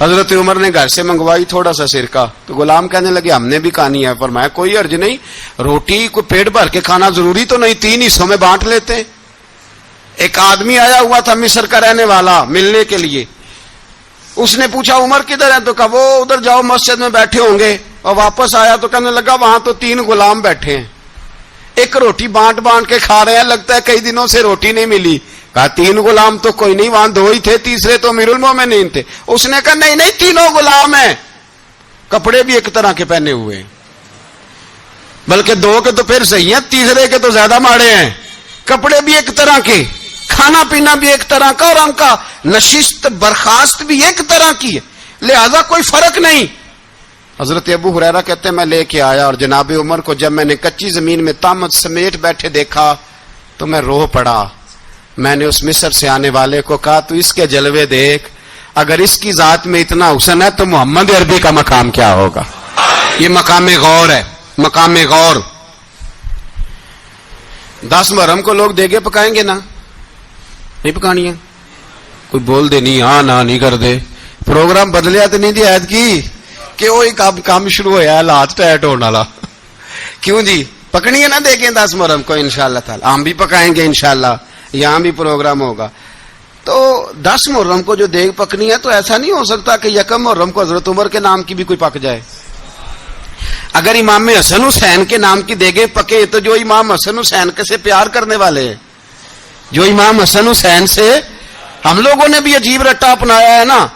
حضرت عمر نے گھر سے منگوائی, تھوڑا سا سرکہ, تو غلام کہنے لگے ہم نے بھی کھانی ہے. فرمایا کوئی حرج نہیں, روٹی کو پیٹ بھر کے کھانا ضروری تو نہیں, 3 حصوں میں بانٹ لیتے ہیں. ایک آدمی آیا ہوا تھا مصر کا رہنے والا ملنے کے لیے, اس نے پوچھا عمر کدھر ہے, تو کہا وہ ادھر جاؤ مسجد میں بیٹھے ہوں گے. اور واپس آیا تو کہنے لگا وہاں تو 3 غلام بیٹھے ہیں, ایک روٹی بانٹ بانٹ کے کھا رہے ہیں, لگتا ہے کئی دنوں سے روٹی نہیں ملی. کہا 3 غلام تو کوئی نہیں, وہاں 2 ہی تھے, تیسرے تو امیر المومنین تھے. اس نے کہا نہیں نہیں 3 غلام ہیں, کپڑے بھی ایک طرح کے پہنے ہوئے ہیں, بلکہ 2 کے تو پھر صحیح ہیں, تیسرے کے تو زیادہ ماڑے ہیں. کپڑے بھی ایک طرح کے, کھانا پینا بھی ایک طرح کا, اور ان کا نشست برخاست بھی ایک طرح کی ہے, لہذا کوئی فرق نہیں. حضرت ابو ہریرہ کہتے ہیں میں لے کے آیا, اور جناب عمر کو جب میں نے کچی زمین میں تامت سمیٹ بیٹھے دیکھا تو میں رو پڑا. میں نے اس مصر سے آنے والے کو کہا تو اس کے جلوے دیکھ, اگر اس کی ذات میں اتنا حسن ہے تو محمد عربی کا مقام کیا ہوگا. یہ مقام غور ہے, مقام غور. 10 محرم کو لوگ دیگے پکائیں گے نا, نہیں پکانی ہے, کوئی بول دے نہیں, ہاں نہ نہیں کر دے, پروگرام بدلیا تو نہیں دی عید کی کہ وہی کام شروع ہوا ہے لات ٹائٹ ہونے والا. کیوں جی, پکنی ہے نا دیکھیں 10 محرم کو انشاءاللہ تعالی, ہم بھی پکائیں گے انشاءاللہ, یہاں بھی پروگرام ہوگا. تو 10 محرم کو جو دیگ پکنی ہے تو ایسا نہیں ہو سکتا کہ 1 محرم کو حضرت عمر کے نام کی بھی کوئی پک جائے. اگر امام حسن حسین کے نام کی دیگیں پکے تو جو امام حسن حسین سے پیار کرنے والے ہیں, جو امام حسن حسین سے, ہم لوگوں نے بھی عجیب رٹا اپنایا ہے نا,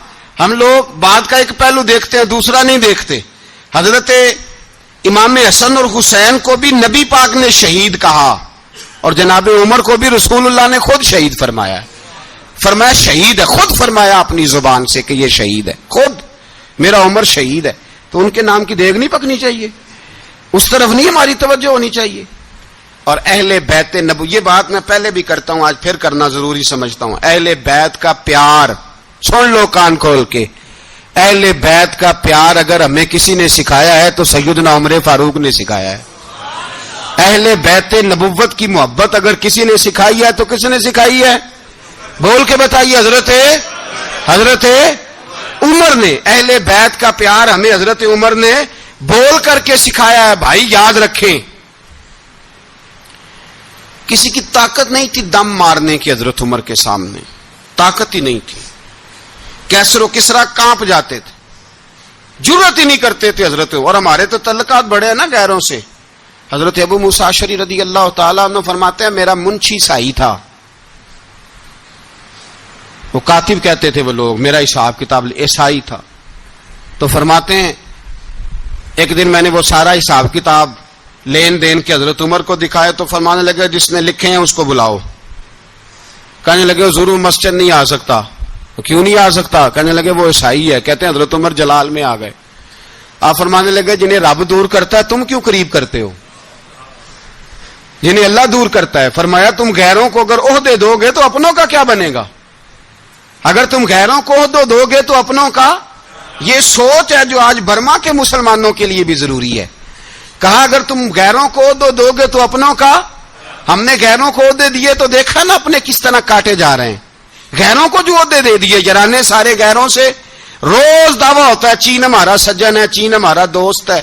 ہم لوگ بات کا ایک پہلو دیکھتے ہیں دوسرا نہیں دیکھتے. حضرت امام حسن اور حسین کو بھی نبی پاک نے شہید کہا, اور جناب عمر کو بھی رسول اللہ نے خود شہید فرمایا. فرمایا شہید ہے, خود فرمایا اپنی زبان سے کہ یہ شہید ہے, خود میرا عمر شہید ہے. تو ان کے نام کی دیگ نہیں پکنی چاہیے, اس طرف نہیں ہماری توجہ ہونی چاہیے. اور اہل بیت نبو, یہ بات میں پہلے بھی کرتا ہوں, آج پھر کرنا ضروری سمجھتا ہوں. اہل بیت کا پیار سن لو کان کھول کے, اہل بیت کا پیار اگر ہمیں کسی نے سکھایا ہے تو سیدنا عمر فاروق نے سکھایا ہے. اہل بیت نبوت کی محبت اگر کسی نے سکھائی ہے تو کس نے سکھائی ہے, بول کے بتائیے. حضرت عمر نے. اہل بیت کا پیار ہمیں حضرت عمر نے بول کر کے سکھایا ہے. بھائی یاد رکھیں, کسی کی طاقت نہیں تھی دم مارنے کی حضرت عمر کے سامنے, طاقت ہی نہیں تھی. کیسر و کسرا کانپ جاتے تھے, جرأت ہی نہیں کرتے تھے حضرت. اور ہمارے تو تعلقات بڑے ہیں نا غیروں سے. حضرت ابو موسیٰ اشعری رضی اللہ تعالیٰ عنہ فرماتے ہیں میرا منشی سائی تھا, وہ کاتب کہتے تھے وہ لوگ, میرا حساب کتاب عیسائی تھا. تو فرماتے ہیں ایک دن میں نے وہ سارا حساب کتاب لین دین کے حضرت عمر کو دکھائے تو فرمانے لگے جس نے لکھے ہیں اس کو بلاؤ. کہنے لگے ضرور مسجد نہیں آ سکتا. کیوں نہیں آ سکتا؟ کہنے لگے وہ عیسائی ہے. کہتے ہیں حضرت عمر جلال میں آ گئے. آپ فرمانے لگے جنہیں رب دور کرتا ہے تم کیوں قریب کرتے ہو, جنہیں اللہ دور کرتا ہے. فرمایا تم غیروں کو اگر عہدے دو گے تو اپنوں کا کیا بنے گا, اگر تم غیروں کو عہدے دو گے تو اپنوں کا. یہ سوچ ہے جو آج برما کے مسلمانوں کے لیے بھی ضروری ہے. کہا اگر تم غیروں کو عہدے دو گے تو اپنوں کا. ہم نے غیروں کو عہدے دیے تو دیکھا نا اپنے کس طرح کاٹے جا رہے ہیں. غیروں کو جو عہدے دے دیے جرانے سارے غیروں سے. روز دعویٰ ہوتا ہے چین ہمارا سجن ہے, چین ہمارا دوست ہے.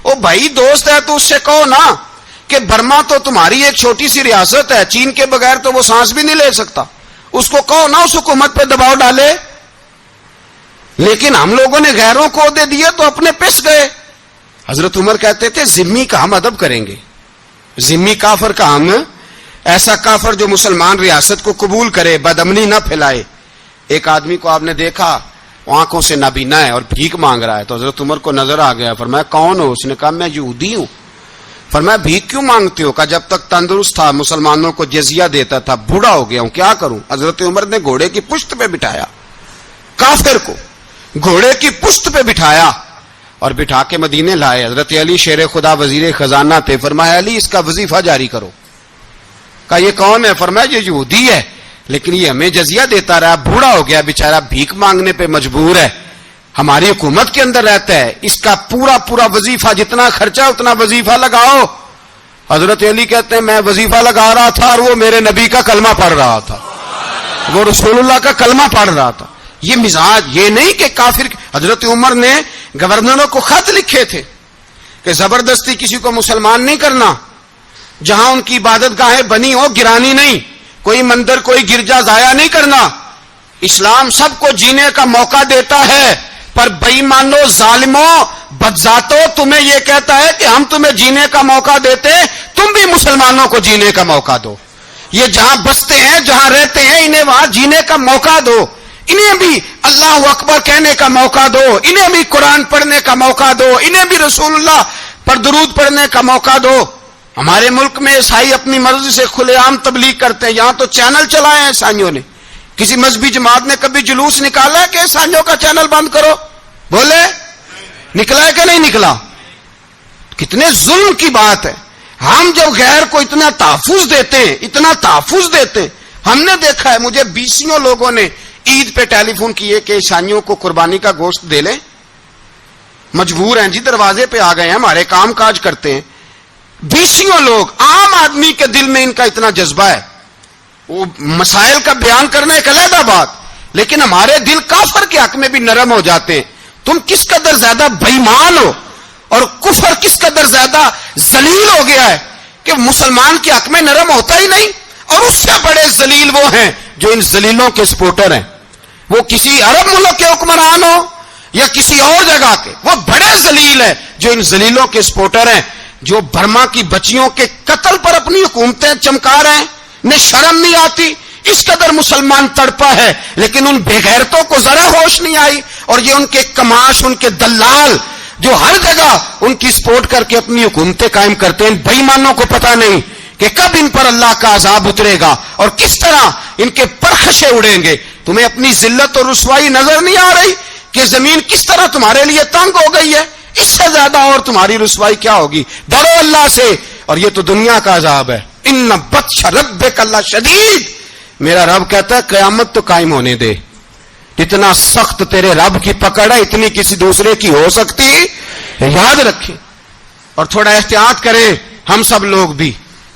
او بھائی دوست ہے تو اس سے کہو نا کہ برما تو تمہاری ایک چھوٹی سی ریاست ہے, چین کے بغیر تو وہ سانس بھی نہیں لے سکتا. اس کو کہو نا اس حکومت پہ دباؤ ڈالے. لیکن ہم لوگوں نے غیروں کو عہدے دیے تو اپنے پس گئے. حضرت عمر کہتے تھے ذمی کا ہم ادب کریں گے, ذمی کافر کا ہم, ایسا کافر جو مسلمان ریاست کو قبول کرے, بدامنی نہ پھیلائے. ایک آدمی کو آپ نے دیکھا آنکھوں سے نابینا ہے اور بھیک مانگ رہا ہے, تو حضرت عمر کو نظر آ گیا. فرمایا کون ہو؟ اس نے کہا میں یہودی ہوں. فرمایا بھیک کیوں مانگتے ہو؟ کہا جب تک تندرست تھا مسلمانوں کو جزیہ دیتا تھا, بوڑھا ہو گیا ہوں کیا کروں. حضرت عمر نے گھوڑے کی پشت پہ بٹھایا, کافر کو گھوڑے کی پشت پہ بٹھایا اور بٹھا کے مدینے لائے. حضرت علی شیر خدا وزیر خزانہ تھے. فرمایا علی اس کا وظیفہ جاری کرو. کہا یہ کون ہے؟ فرمایا یہ یہودی ہے لیکن یہ ہمیں جزیہ دیتا رہا, بوڑھا ہو گیا بیچارہ, بھیک مانگنے پہ مجبور ہے, ہماری حکومت کے اندر رہتا ہے, اس کا پورا وظیفہ جتنا خرچہ اتنا وظیفہ لگاؤ. حضرت علی کہتے ہیں میں وظیفہ لگا رہا تھا اور وہ میرے نبی کا کلمہ پڑھ رہا تھا, وہ رسول اللہ کا کلمہ پڑھ رہا تھا. یہ مزاج, یہ نہیں کہ کافر. حضرت عمر نے گورنروں کو خط لکھے تھے کہ زبردستی کسی کو مسلمان نہیں کرنا, جہاں ان کی عبادت گاہیں بنی ہو گرانی نہیں, کوئی مندر کوئی گرجا ضائع نہیں کرنا. اسلام سب کو جینے کا موقع دیتا ہے, پر بے ایمانو ظالموں بدذاتوں تمہیں یہ کہتا ہے کہ ہم تمہیں جینے کا موقع دیتے, تم بھی مسلمانوں کو جینے کا موقع دو. یہ جہاں بستے ہیں جہاں رہتے ہیں انہیں وہاں جینے کا موقع دو, انہیں بھی اللہ اکبر کہنے کا موقع دو, انہیں بھی قرآن پڑھنے کا موقع دو, انہیں بھی رسول اللہ پر درود پڑھنے کا موقع دو. ہمارے ملک میں عیسائی اپنی مرضی سے کھلے عام تبلیغ کرتے ہیں. یہاں تو چینل چلائے ہیں عیسائیوں نے. کسی مذہبی جماعت نے کبھی جلوس نکالا ہے کہ عیسائیوں کا چینل بند کرو؟ بولے نکلا ہے کہ نہیں نکلا؟ کتنے ظلم کی بات ہے. ہم جب غیر کو اتنا تحفظ دیتے ہیں, اتنا تحفظ دیتے ہیں. ہم نے دیکھا ہے, مجھے 20 لوگوں نے عید پہ ٹیلی فون کیے کہ عیسائیوں کو قربانی کا گوشت دے لیں, مجبور ہیں جی, دروازے پہ آ گئے ہیں, ہمارے کام کاج کرتے ہیں. 20 لوگ, عام آدمی کے دل میں ان کا اتنا جذبہ ہے, وہ مسائل کا بیان کرنا ایک علیحدہ بات, لیکن ہمارے دل کافر کے حق میں بھی نرم ہو جاتے ہیں. تم کس قدر زیادہ بے ایمان ہو اور کفر کس قدر زیادہ ذلیل ہو گیا ہے کہ مسلمان کے حق میں نرم ہوتا ہی نہیں. اور اس سے بڑے ذلیل وہ ہیں جو ان ذلیلوں کے سپورٹر ہیں. وہ کسی عرب ملک کے حکمران ہو یا کسی اور جگہ کے, وہ بڑے ذلیل ہیں جو ان ذلیلوں کے سپورٹر ہیں, جو برما کی بچیوں کے قتل پر اپنی حکومتیں چمکا رہے ہیں. انہیں شرم نہیں آتی. اس قدر مسلمان تڑپا ہے لیکن ان بے غیرتوں کو ذرا ہوش نہیں آئی. اور یہ ان کے کماش, ان کے دلال جو ہر جگہ ان کی سپورٹ کر کے اپنی حکومتیں قائم کرتے ہیں, بے ایمانوں کو پتہ نہیں کہ کب ان پر اللہ کا عذاب اترے گا اور کس طرح ان کے پرخشے اڑیں گے. تمہیں اپنی ذلت اور رسوائی نظر نہیں آ رہی کہ زمین کس طرح تمہارے لیے تنگ ہو گئی ہے؟ اس سے زیادہ اور تمہاری رسوائی کیا ہوگی؟ ڈرو اللہ سے. اور یہ تو دنیا کا عذاب ہے. ان بطش ربک لشدید, میرا رب کہتا ہے قیامت تو قائم ہونے دے. اتنا سخت تیرے رب کی پکڑ ہے اتنی کسی دوسرے کی ہو سکتی؟ یاد رکھیں اور تھوڑا احتیاط کریں. ہم سب لوگ بھی,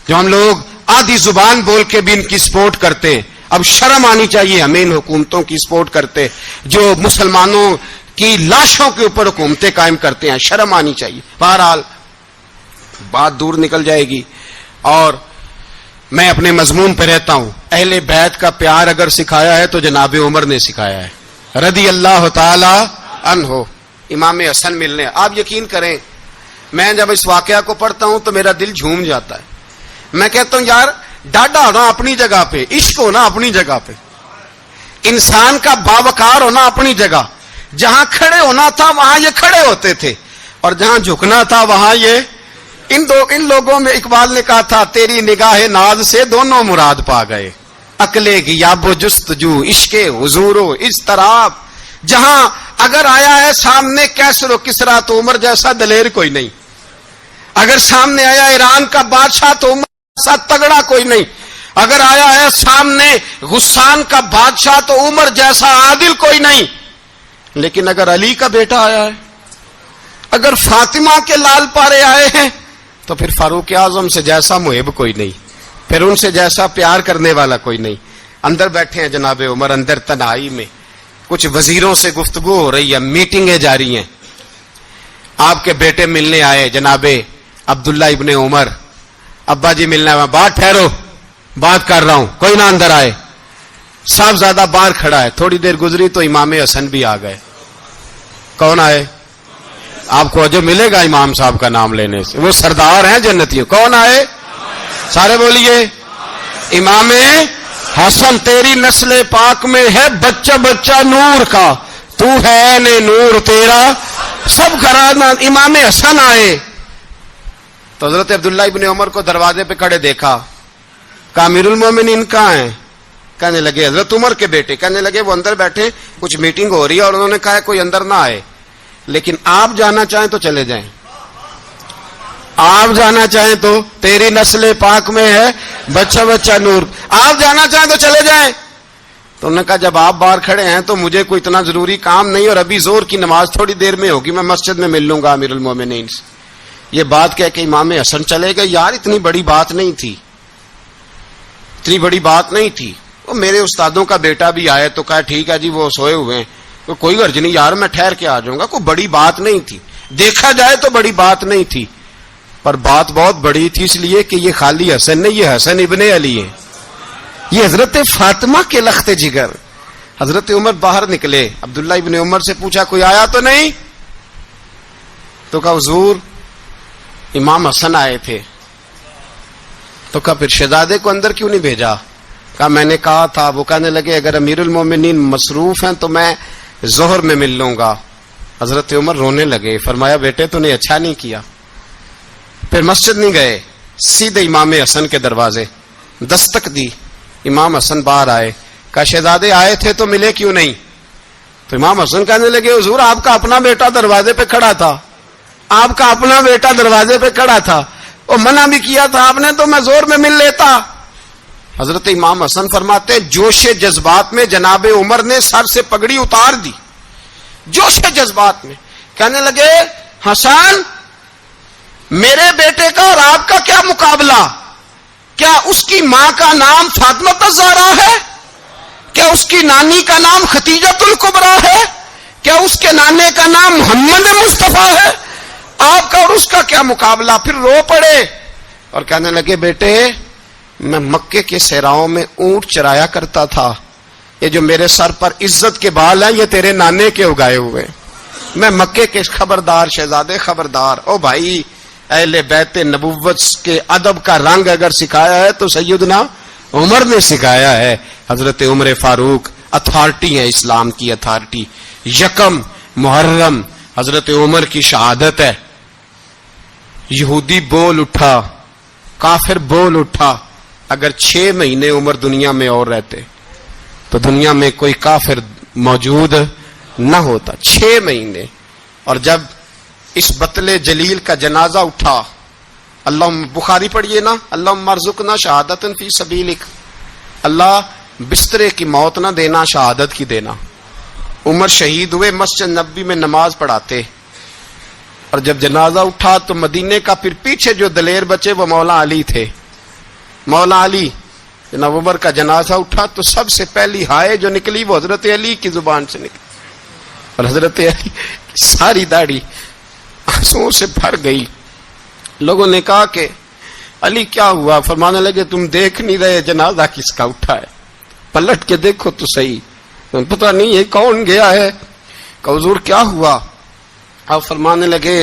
جو ہم لوگ آدھی زبان بول کے بھی ان کی سپورٹ کرتے ہیں, اب شرم آنی چاہیے ہمیں ان حکومتوں کی سپورٹ کرتے جو مسلمانوں کی لاشوں کے اوپر حکومتیں قائم کرتے ہیں. شرم آنی چاہیے. بہرحال بات دور نکل جائے گی اور میں اپنے مضمون پہ رہتا ہوں. اہل بیت کا پیار اگر سکھایا ہے تو جناب عمر نے سکھایا ہے رضی اللہ تعالی عنہ. امام حسن ملنے, آپ یقین کریں میں جب اس واقعہ کو پڑھتا ہوں تو میرا دل جھوم جاتا ہے. میں کہتا ہوں یار ڈاڈا ہونا اپنی جگہ پہ, عشق ہونا اپنی جگہ پہ, انسان کا باوقار ہونا اپنی جگہ. جہاں کھڑے ہونا تھا وہاں یہ کھڑے ہوتے تھے اور جہاں جھکنا تھا وہاں یہ. ان لوگوں میں اقبال نے کہا تھا تیری نگاہ ناز سے دونوں مراد پا گئے, عقلے کی یاب و جستجو عشق حضور و اضطراب. جہاں اگر آیا ہے سامنے کیسر و کسرا تو عمر جیسا دلیر کوئی نہیں, اگر سامنے آیا ایران کا بادشاہ تو عمر جیسا تگڑا کوئی نہیں, اگر آیا ہے سامنے غسان کا بادشاہ تو عمر جیسا عادل کوئی نہیں. لیکن اگر علی کا بیٹا آیا ہے, اگر فاطمہ کے لال پارے آئے ہیں تو پھر فاروق اعظم سے جیسا محب کوئی نہیں, پھر ان سے جیسا پیار کرنے والا کوئی نہیں. اندر بیٹھے ہیں جناب عمر, اندر تنہائی میں کچھ وزیروں سے گفتگو ہو رہی ہے, میٹنگیں جاری ہیں. آپ کے بیٹے ملنے آئے جناب عبداللہ ابن عمر. ابا جی ملنا ہے, بات ٹھہرو بات کر رہا ہوں, کوئی نہ اندر آئے. صاحبزادہ باہر کھڑا ہے. تھوڑی دیر گزری تو امام حسن بھی آ گئے. کون آئے؟ آپ کو جو ملے گا امام صاحب کا نام لینے سے, وہ سردار ہیں جنتیوں. کون آئے؟ سارے بولیے امام حسن. تیری نسل پاک میں ہے بچہ بچہ نور کا, تو ہے نے نور تیرا سب گھرانہ. امام حسن آئے تو حضرت عبداللہ ابن عمر کو دروازے پہ کھڑے دیکھا. کہا امیر المومنین کہاں ہیں؟ کہنے لگے حضرت عمر کے بیٹے. کہنے لگے وہ اندر بیٹھے, کچھ میٹنگ ہو رہی ہے اور انہوں نے کہا کوئی اندر نہ آئے. لیکن آپ جانا چاہیں تو چلے جائیں, آپ جانا چاہیں تو تیری نسل پاک میں ہے بچہ بچہ نور, آپ جانا چاہیں تو چلے جائیں. تو انہوں نے کہا جب آپ باہر کھڑے ہیں تو مجھے کوئی اتنا ضروری کام نہیں, اور ابھی زور کی نماز تھوڑی دیر میں ہوگی, میں مسجد میں مل لوں گا امیر المومنین سے. یہ بات کہہ کے امام حسن چلے گئے. یار اتنی بڑی بات نہیں تھی, اتنی بڑی بات نہیں تھی. وہ میرے استادوں کا بیٹا بھی آئے تو کہا ٹھیک ہے جی وہ سوئے ہوئے ہیں, تو کوئی غرض نہیں یار میں ٹھہر کے آ جاؤں گا, کوئی بڑی بات نہیں تھی. دیکھا جائے تو بڑی بات نہیں تھی, پر بات بہت بڑی تھی, اس لیے کہ یہ خالی حسن نہیں, یہ حسن ابن علی ہے, یہ حضرت فاطمہ کے لخت جگر. حضرت عمر باہر نکلے, عبداللہ ابن عمر سے پوچھا کوئی آیا تو نہیں؟ تو کہا حضور امام حسن آئے تھے. تو کہا پھر شہزادے کو اندر کیوں نہیں بھیجا؟ کہا میں نے کہا تھا. وہ کہنے لگے اگر امیر المومنین مصروف ہیں تو میں ظہر میں مل لوں گا. حضرت عمر رونے لگے, فرمایا بیٹے تو نے اچھا نہیں کیا. پھر مسجد نہیں گئے, سیدھے امام حسن کے دروازے دستک دی. امام حسن باہر آئے, کہا شہزادے آئے تھے تو ملے کیوں نہیں؟ تو امام حسن کہنے لگے حضور آپ کا اپنا بیٹا دروازے پہ کھڑا تھا, آپ کا اپنا بیٹا دروازے پہ کھڑا تھا, وہ منع بھی کیا تھا آپ نے تو میں زور میں مل لیتا. حضرت امام حسن فرماتے جوش جذبات میں جناب عمر نے سر سے پگڑی اتار دی, جوش جذبات میں. کہنے لگے حسن میرے بیٹے کا اور آپ کا کیا مقابلہ؟ کیا اس کی ماں کا نام فاطمہ الزہرا ہے؟ کیا اس کی نانی کا نام خدیجۃ الکبریٰ ہے؟ کیا اس کے نانے کا نام محمد مصطفیٰ ہے؟ آپ کا اور اس کا کیا مقابلہ؟ پھر رو پڑے اور کہنے لگے بیٹے میں مکے کے صحراؤں میں اونٹ چرایا کرتا تھا, یہ جو میرے سر پر عزت کے بال ہیں یہ تیرے نانے کے اگائے ہوئے, میں مکے کے خبردار شہزادے خبردار. او بھائی اہل بیت نبوت کے ادب کا رنگ اگر سکھایا ہے تو سیدنا عمر نے سکھایا ہے. حضرت عمر فاروق اتھارٹی ہے, اسلام کی اتھارٹی. یکم محرم حضرت عمر کی شہادت ہے. یہودی بول اٹھا, کافر بول اٹھا, اگر 6 مہینے عمر دنیا میں اور رہتے تو دنیا میں کوئی کافر موجود نہ ہوتا. 6 مہینے. اور جب اس بطل جلیل کا جنازہ اٹھا, اللہ بخاری پڑھیے نا, اللہم ارزقنا شہادۃ فی سبیلک, اللہ بسترے کی موت نہ دینا, شہادت کی دینا. عمر شہید ہوئے, مسجد نبوی میں نماز پڑھاتے, اور جب جنازہ اٹھا تو مدینے کا پھر پیچھے جو دلیر بچے وہ مولا علی تھے. مولا علی جناب عمر کا جنازہ اٹھا تو سب سے پہلی ہائے جو نکلی وہ حضرت علی کی زبان سے نکلی, اور حضرت علی کی ساری داڑھی آنسوؤں سے بھر گئی. لوگوں نے کہا کہ علی کیا ہوا؟ فرمانے لگے تم دیکھ نہیں رہے جنازہ کس کا اٹھا ہے, پلٹ کے دیکھو تو صحیح, پتہ نہیں یہ کون گیا ہے. کہ حضور کیا ہوا؟ آپ فرمانے لگے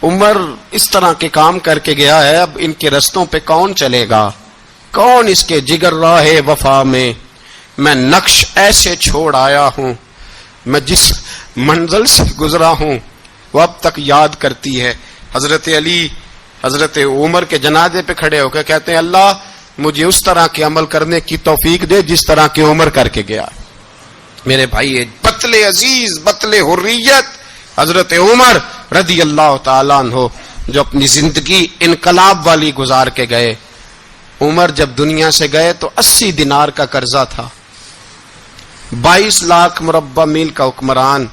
عمر اس طرح کے کام کر کے گیا ہے, اب ان کے رستوں پہ کون چلے گا؟ کون اس کے جگر راہ وفا میں نقش ایسے چھوڑ آیا ہوں, میں جس منزل سے گزرا ہوں وہ اب تک یاد کرتی ہے. حضرت علی حضرت عمر کے جنازے پہ کھڑے ہو کے کہتے ہیں اللہ مجھے اس طرح کے عمل کرنے کی توفیق دے جس طرح کے عمر کر کے گیا. میرے بھائی بطل عزیز, بطل حریت حضرت عمر رضی اللہ تعالیٰ عنہ جو اپنی زندگی انقلاب والی گزار کے گئے. عمر جب دنیا سے گئے تو 80 دینار کا قرضہ تھا, 22 لاکھ مربع میل کا حکمران,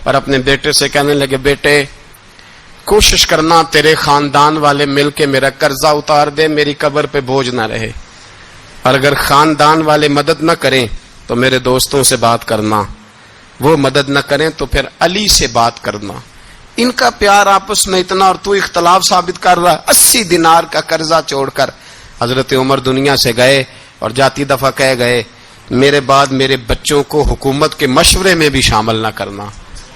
اور اپنے بیٹے سے کہنے لگے بیٹے کوشش کرنا تیرے خاندان والے مل کے میرا قرضہ اتار دے, میری قبر پہ بوجھ نہ رہے, اور اگر خاندان والے مدد نہ کریں تو میرے دوستوں سے بات کرنا, وہ مدد نہ کریں تو پھر علی سے بات کرنا. ان کا پیار آپس میں اتنا, اور تو اختلاف ثابت کر رہا. 80 دینار کا قرضہ چھوڑ کر حضرت عمر دنیا سے گئے, اور جاتی دفعہ کہہ گئے میرے بعد میرے بچوں کو حکومت کے مشورے میں بھی شامل نہ کرنا,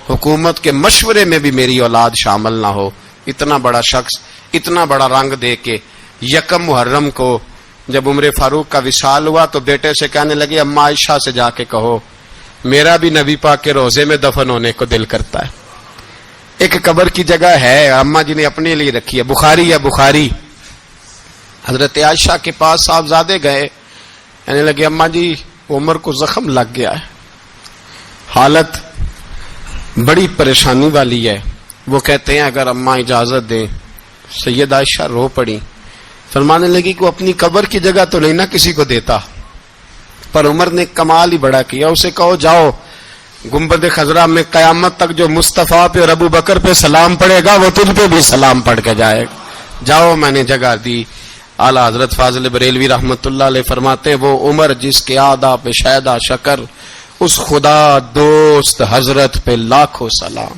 حکومت کے مشورے میں بھی میری اولاد شامل نہ ہو. اتنا بڑا شخص اتنا بڑا رنگ دے کے یکم محرم کو جب عمر فاروق کا وصال ہوا تو بیٹے سے کہنے لگے اما عائشہ سے جا کے کہو میرا بھی نبی پاک کے روزے میں دفن ہونے کو دل کرتا ہے. ایک قبر کی جگہ ہے اما جی نے اپنے لیے رکھی ہے, بخاری ہے بخاری. حضرت عائشہ کے پاس صاحبزادے گئے, کہنے لگے اما جی عمر کو زخم لگ گیا ہے, حالت بڑی پریشانی والی ہے. وہ کہتے ہیں اگر اماں اجازت دیں. سید عائشہ رو پڑی، فرمانے لگی کہ وہ اپنی قبر کی جگہ تو نہیں نا کسی کو دیتا. پر عمر نے کمال ہی بڑا کیا. اسے کہو جاؤ گنبد خضرا میں قیامت تک جو مصطفیٰ پہ اور ابو بکر پہ سلام پڑے گا وہ تجھ پہ بھی سلام پڑھ کے جائے گا. جاؤ میں نے جگہ دی. اعلیٰ حضرت فاضل بریلوی رحمت اللہ علیہ فرماتے ہیں وہ عمر جس کے آدھا پہ شہدہ شکر، اس خدا دوست حضرت پہ لاکھوں سلام.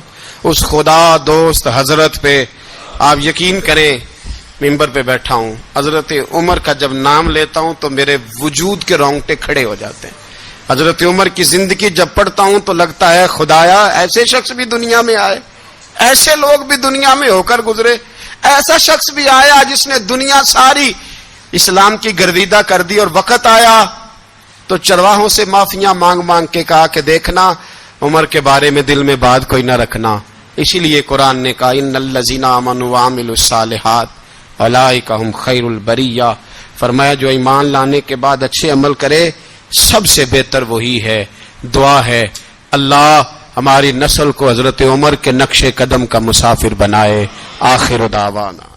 اس خدا دوست حضرت پہ آپ یقین کریں ممبر پہ بیٹھا ہوں، حضرت عمر کا جب نام لیتا ہوں تو میرے وجود کے رونگٹے کھڑے ہو جاتے ہیں. حضرت عمر کی زندگی جب پڑھتا ہوں تو لگتا ہے خدایا ایسے شخص بھی دنیا میں آئے، ایسے لوگ بھی دنیا میں ہو کر گزرے، ایسا شخص بھی آیا جس نے دنیا ساری اسلام کی گردیدہ کر دی، اور وقت آیا تو چرواہوں سے معافیاں مانگ مانگ کے کہا کہ دیکھنا عمر کے بارے میں دل میں بات کوئی نہ رکھنا. اسی لیے قرآن نے کہا ان الذین آمنوا وعملوا الصالحات اولئک ھم خیر البریہ. فرمایا جو ایمان لانے کے بعد اچھے عمل کرے سب سے بہتر وہی ہے. دعا ہے اللہ ہماری نسل کو حضرت عمر کے نقش قدم کا مسافر بنائے. آخر دعوانا